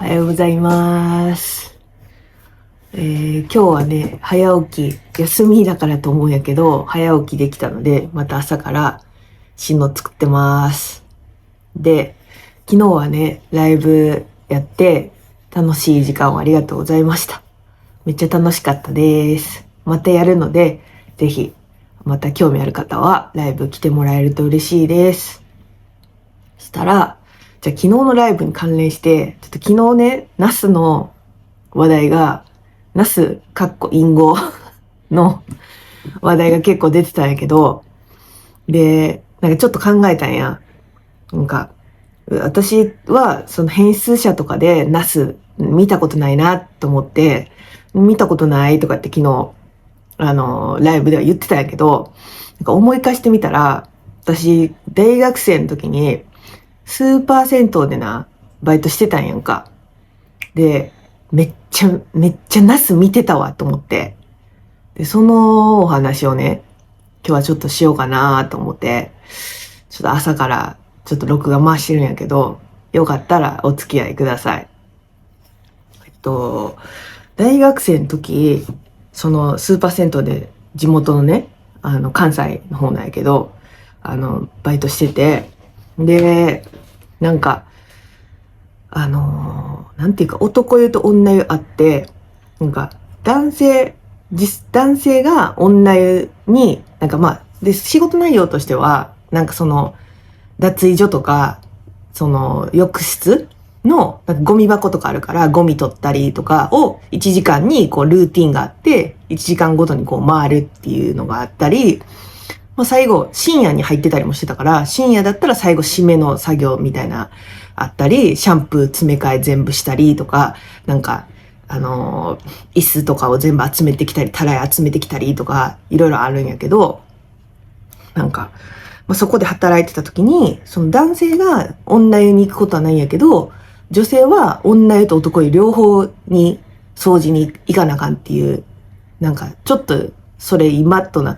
おはようございます。今日はね、早起き、休みだからと思うんやけど、早起きできたので、また朝から新の作ってます。で、昨日はね、ライブやって、楽しい時間をありがとうございました。めっちゃ楽しかったです。またやるので、ぜひ、また興味ある方はライブ来てもらえると嬉しいです。したら、じゃあ昨日のライブに関連して、ちょっと昨日ね、ナスの話題が、ナス、かっこ隠語の話題が結構出てたんやけど、で、なんかちょっと考えたんや。なんか、私はその編集者とかでナス見たことないなと思って、見たことないとかって昨日、ライブでは言ってたんやけど、なんか思い返してみたら、私、大学生の時に、スーパー銭湯でな、バイトしてたんやんか。で、めっちゃナス見てたわと思って。で、そのお話をね、今日はちょっとしようかなと思って、ちょっと朝からちょっと録画回してるんやけど、よかったらお付き合いください。えっと、大学生の時、そのスーパー銭湯で地元のね、関西の方なんやけど、バイトしてて、で、なんか、なんていうか男湯と女湯あって、なんか、男性が女湯に、なんかまあ、で、仕事内容としては、なんかその、脱衣所とか、その、浴室の、なんかゴミ箱とかあるから、ゴミ取ったりとかを1時間にこうルーティンがあって、1時間ごとにこう回るっていうのがあったり、まあ、最後、深夜に入ってたりもしてたから、深夜だったら最後締めの作業みたいな、あったり、シャンプー詰め替え全部したりとか、なんか、椅子とかを全部集めてきたり、たらい集めてきたりとか、いろいろあるんやけど、なんか、まあ、そこで働いてた時に、その男性が女湯に行くことはないんやけど、女性は女湯と男湯両方に掃除に行かなあかんっていう、なんか、ちょっと、それ今となっ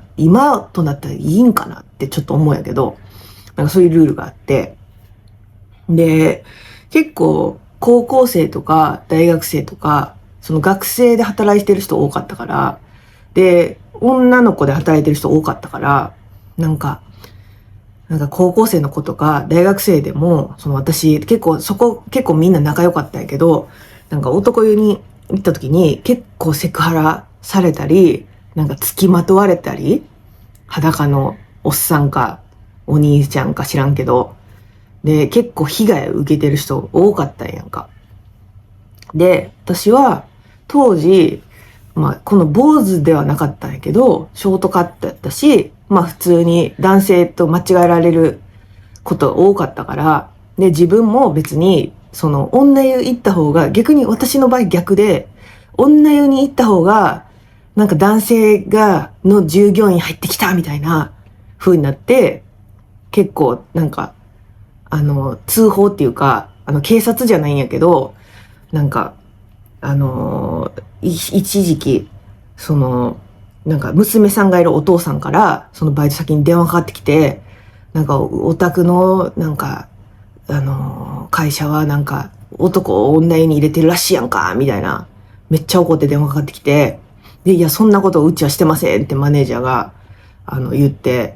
たらいいんかなってちょっと思うんやけど、なんかそういうルールがあって、で、結構、高校生とか大学生とか、その学生で働いてる人多かったから、で、女の子で働いてる人多かったから、なんか、なんか高校生の子とか大学生でも、その私結構みんな仲良かったんやけど、なんか男湯に行った時に結構セクハラされたり、なんか付きまとわれたり、裸のおっさんかお兄ちゃんか知らんけど、で、結構被害を受けてる人多かったんやんか。で、私は当時、まあ、この坊主ではなかったんやけど、ショートカットやったし、まあ普通に男性と間違えられることが多かったから、で、自分も別に、その女湯行った方が、逆に私の場合逆で、女湯に行った方が、なんか男性の従業員入ってきたみたいな風になって、結構なんか通報っていうか、警察じゃないんやけど、なんか、一時期、その、なんか娘さんがいるお父さんから、そのバイト先に電話かかってきて、なんかお宅の、なんか、会社はなんか男を女湯に入れてるらしいやんか、みたいな。めっちゃ怒って電話かかってきて、で、いや、そんなことうちはしてませんってマネージャーが、言って、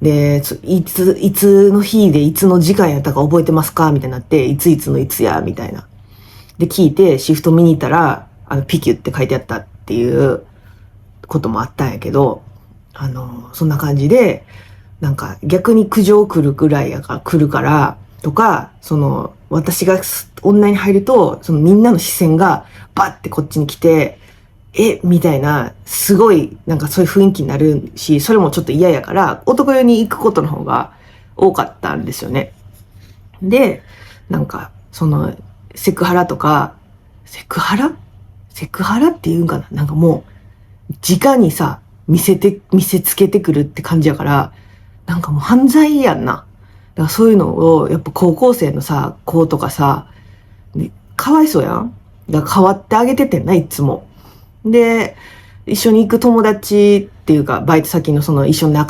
で、いつの日でいつの時間やったか覚えてますかみたいになって、いついつのいつや、みたいな。で、聞いて、シフト見に行ったら、ピキュって書いてあったっていうこともあったんやけど、そんな感じで、なんか逆に苦情来るから、とか、その、私が女に入ると、そのみんなの視線がバッてこっちに来て、みたいな、すごい、なんかそういう雰囲気になるし、それもちょっと嫌やから、男湯に行くことの方が多かったんですよね。で、なんか、その、セクハラとか、セクハラって言うんかななんかもう、直にさ、見せつけてくるって感じやから、なんかもう犯罪やんな。だからそういうのを、やっぱ高校生のさ、子とかさ、かわいそうやん。だから変わってあげててんな、いつも。で、一緒に行く友達っていうか、バイト先のその一緒の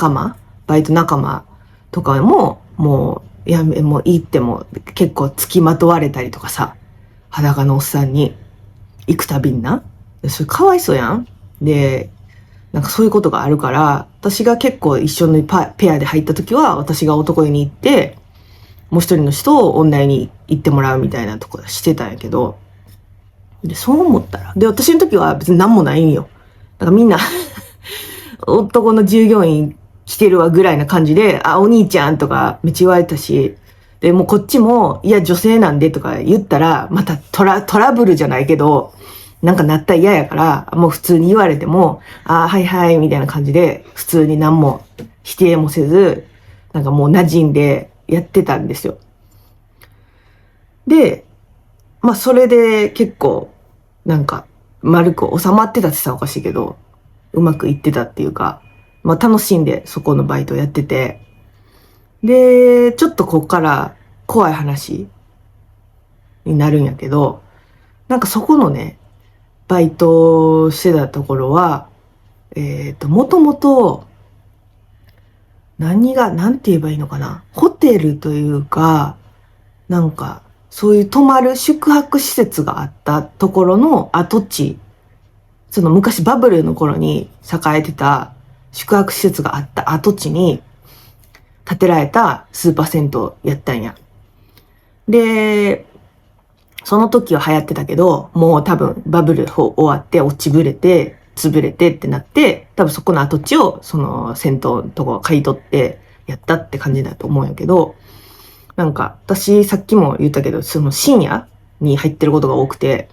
バイト仲間とかも、もう行っても結構付きまとわれたりとかさ、裸のおっさんに行くたびにな。それかわいそうやん。で、なんかそういうことがあるから、私が結構一緒にペアで入った時は、私が男湯に行って、もう一人の人を女湯に行ってもらうみたいなとこしてたんやけど、で、そう思ったら、で、私の時は別に何もないんよ。だからみんな男の従業員来てるわぐらいな感じで、あ、お兄ちゃんとかめっちゃ言われたし、で、もうこっちも、いや、女性なんでとか言ったら、またトラブルじゃないけど、なんかなったら嫌やから、もう普通に言われても、あ、はいはい、みたいな感じで、普通に何も否定もせず、なんかもう馴染んでやってたんですよ。で、まあそれで結構、なんか、丸く収まってたって言ったらおかしいけど、うまくいってたっていうか、まあ楽しんでそこのバイトやってて、で、ちょっとこっから怖い話になるんやけど、なんかそこのね、バイトしてたところは、もともと、なんて言えばいいのかな。ホテルというか、なんか、そういう泊まる宿泊施設があったところの跡地、その昔バブルの頃に栄えてた宿泊施設があった跡地に建てられたスーパー銭湯やったんや。で、その時は流行ってたけど、もう多分バブル終わって落ちぶれて、潰れてってなって、多分そこの跡地をその銭湯のとこ買い取ってやったって感じだと思うんやけど、なんか私さっきも言ったけど、その深夜に入ってることが多くて、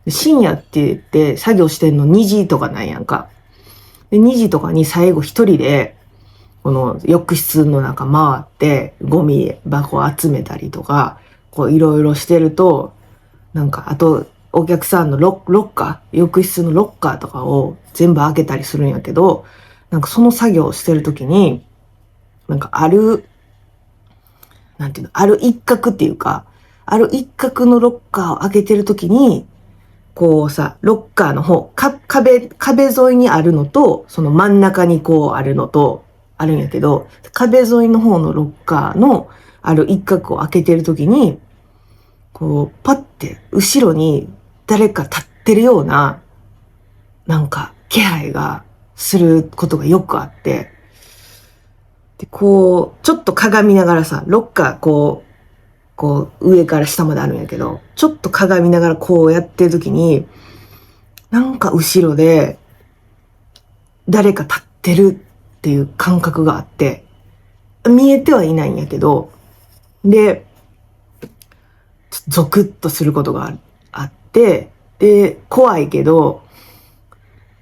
深夜って言って作業してんの2時とかなんやんか。で、2時とかに最後一人で、この浴室の中回ってゴミ箱集めたりとか、こういろいろしてると、なんかあとお客さんのロッカー、浴室のロッカーとかを全部開けたりするんやけど、なんかその作業をしてるときに、なんかなんていうの、ある一角っていうか、ある一角のロッカーを開けてるときに、こうさ、ロッカーの方、壁沿いにあるのと、その真ん中にこうあるのと、あるんやけど、壁沿いの方のロッカーのある一角を開けてるときに、こう、パッて後ろに誰か立ってるような、なんか気配がすることがよくあって、で、こう、ちょっと鏡見ながらさ、ロッカーこう上から下まであるんやけど、ちょっと鏡見ながらこうやってるときに、なんか後ろで誰か立ってるっていう感覚があって、見えてはいないんやけど、で、ゾクッとすることがあって、で、怖いけど、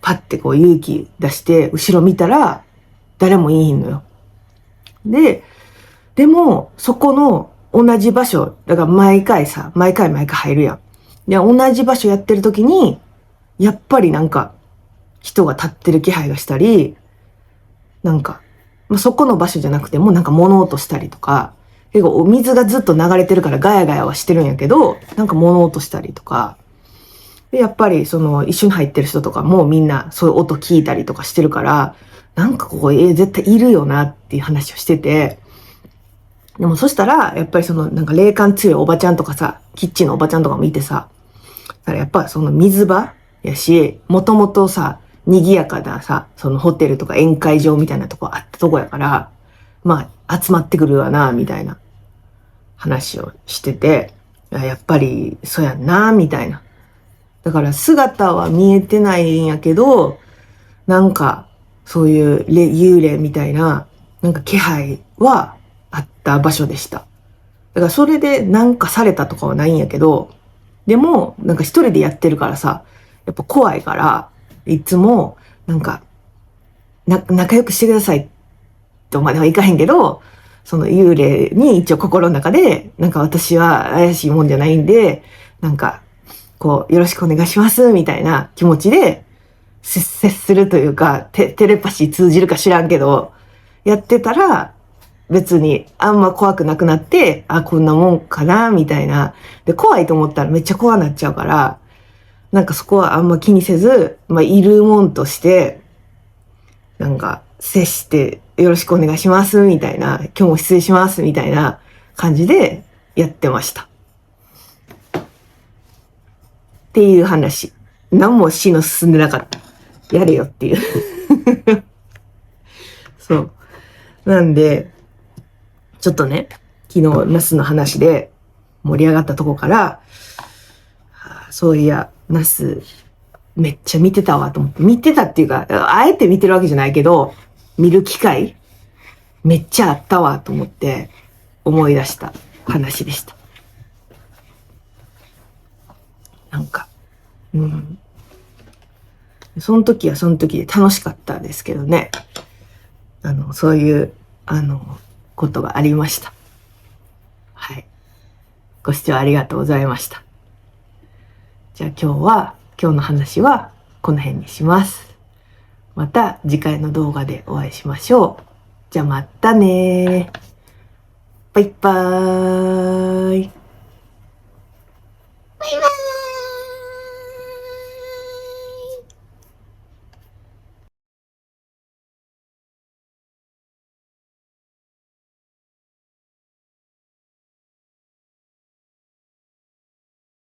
パッてこう勇気出して後ろ見たら誰もいいんのよ。でもそこの同じ場所、だから毎回入るやん。で、同じ場所やってる時に、やっぱりなんか人が立ってる気配がしたり、なんか、まあ、そこの場所じゃなくてもなんか物音したりとか、結構お水がずっと流れてるからガヤガヤはしてるんやけど、なんか物音したりとか、で、やっぱりその一緒に入ってる人とかもみんなそういう音聞いたりとかしてるから、なんかここ、絶対いるよなっていう話をしてて、でもそしたら、やっぱりそのなんか霊感強いおばちゃんとかさ、キッチンのおばちゃんとかもいてさ、だからやっぱその水場やし、もともとさ、賑やかなさ、そのホテルとか宴会場みたいなとこあったとこやから、まあ集まってくるわな、みたいな話をしてて、やっぱりそうやんな、みたいな。だから姿は見えてないんやけど、なんかそういう幽霊みたいな、なんか気配はあった場所でした。だからそれでなんかされたとかはないんやけど、でもなんか一人でやってるからさ、やっぱ怖いから、いつもなんか仲良くしてくださいとまではいかへんけど、その幽霊に一応心の中で、なんか私は怪しいもんじゃないんで、なんかこう、よろしくお願いします、みたいな気持ちで接するというか、テレパシー通じるか知らんけど、やってたら、別にあんま怖くなくなって、あ、こんなもんかな、みたいな。で、怖いと思ったらめっちゃ怖なっちゃうから、なんかそこはあんま気にせず、まあ、いるもんとして、なんか、接して、よろしくお願いします、みたいな、今日も失礼します、みたいな感じでやってました。っていう話。何も進んでなかった。やれよっていう。そう。なんで、ちょっとね、昨日、ナスの話で盛り上がったとこから、そういや、ナス、めっちゃ見てたわと思って。見てたっていうか、あえて見てるわけじゃないけど、見る機会、めっちゃあったわと思って、思い出した話でした。なんか、その時はその時で楽しかったですけどね。そういう、ことがありました。はい。ご視聴ありがとうございました。じゃあ今日の話はこの辺にします。また次回の動画でお会いしましょう。じゃあまたねー。バイバーイ。